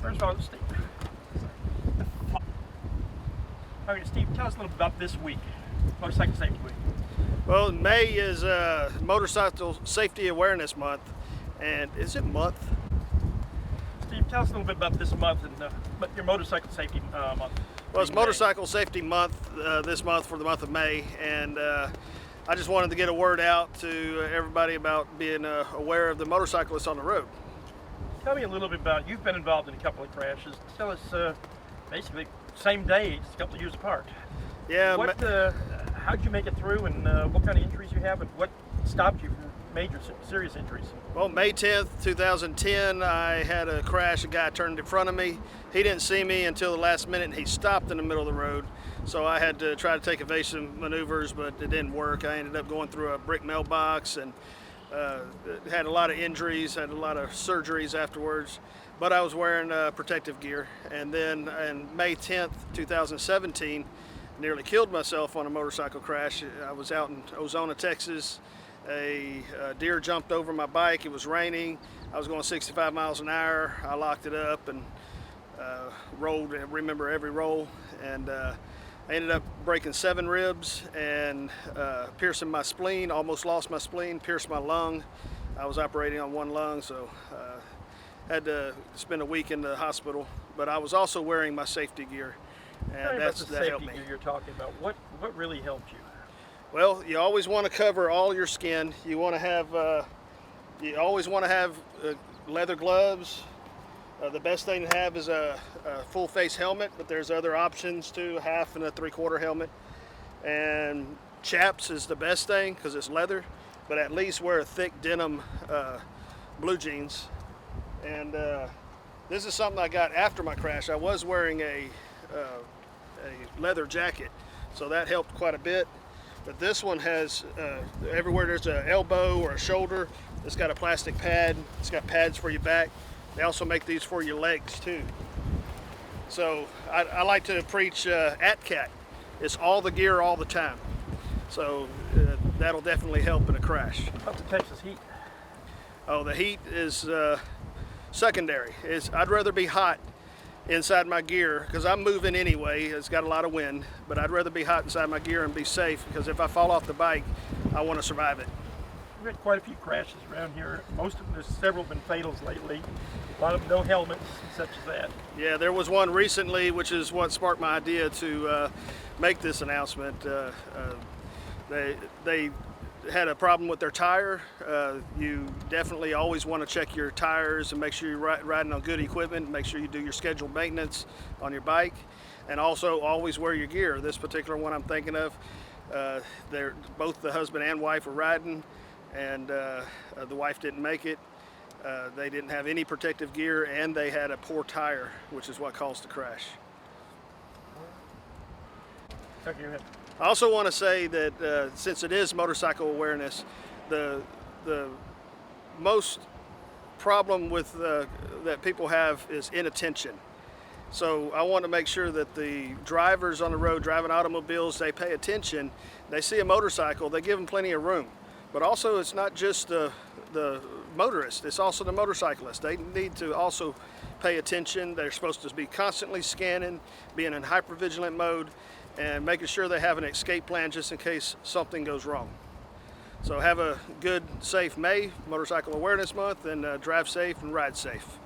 First of all, Steve. Okay, Steve, tell us a little bit about this week, Motorcycle Safety Week. Well, May is Motorcycle Safety Awareness Month, and is it month? Steve, tell us a little bit about this month and your Motorcycle Safety Month. Well, it's Motorcycle Safety Month this month for the month of May, and I just wanted to get a word out to everybody about being aware of the motorcyclists on the road. Tell me a little bit about, you've been involved in a couple of crashes. Tell us basically same day, just a couple of years apart. Yeah. How'd you make it through, and what kind of injuries you have, and what stopped you from major serious injuries? Well, May 10th, 2010, I had a crash. A guy turned in front of me. He didn't see me until the last minute, and he stopped in the middle of the road. So I had to try to take evasive maneuvers, but it didn't work. I ended up going through a brick mailbox and had a lot of injuries, had a lot of surgeries afterwards. But I was wearing protective gear. And then on May 10th, 2017, nearly killed myself on a motorcycle crash. I was out in Ozona, Texas. A deer jumped over my bike. It was raining. I was going 65 miles an hour. I locked it up and rolled. I remember every roll. And I ended up breaking 7 ribs and piercing my spleen. Almost lost my spleen, pierced my lung. I was operating on one lung, so had to spend a week in the hospital. But I was also wearing my safety gear, and that helped me. Gear you're talking about. What really helped you? Well, you always want to cover all your skin. You want to have, always want to have leather gloves. The best thing to have is a full face helmet, but there's other options too, a half and a 3/4 helmet. And chaps is the best thing because it's leather, but at least wear a thick denim blue jeans. And this is something I got after my crash. I was wearing a leather jacket, so that helped quite a bit. But this one has, everywhere there's an elbow or a shoulder, it's got a plastic pad. It's got pads for your back. They also make these for your legs too. So I like to preach ATCAT. It's all the gear all the time. So that'll definitely help in a crash. About the Texas heat? Oh, the heat is secondary. I'd rather be hot inside my gear because I'm moving anyway. It's got a lot of wind, but I'd rather be hot inside my gear and be safe because if I fall off the bike, I want to survive it. We've had quite a few crashes around here. Most of them, there's several been fatals lately. A lot of them no helmets and such as that. Yeah, there was one recently, which is what sparked my idea to make this announcement. They had a problem with their tire. You definitely always want to check your tires and make sure you're riding on good equipment. Make sure you do your scheduled maintenance on your bike, and also always wear your gear. This particular one I'm thinking of, both the husband and wife were riding, and the wife didn't make it. They didn't have any protective gear, and they had a poor tire, which is what caused the crash. Okay, go ahead. I also want to say that since it is motorcycle awareness, the most problem with that people have is inattention. So I want to make sure that the drivers on the road driving automobiles, they pay attention. They see a motorcycle, they give them plenty of room. But also it's not just the motorist, it's also the motorcyclist. They need to also pay attention. They're supposed to be constantly scanning, being in hypervigilant mode, and making sure they have an escape plan just in case something goes wrong. So have a good, safe May, Motorcycle Awareness Month, and drive safe and ride safe.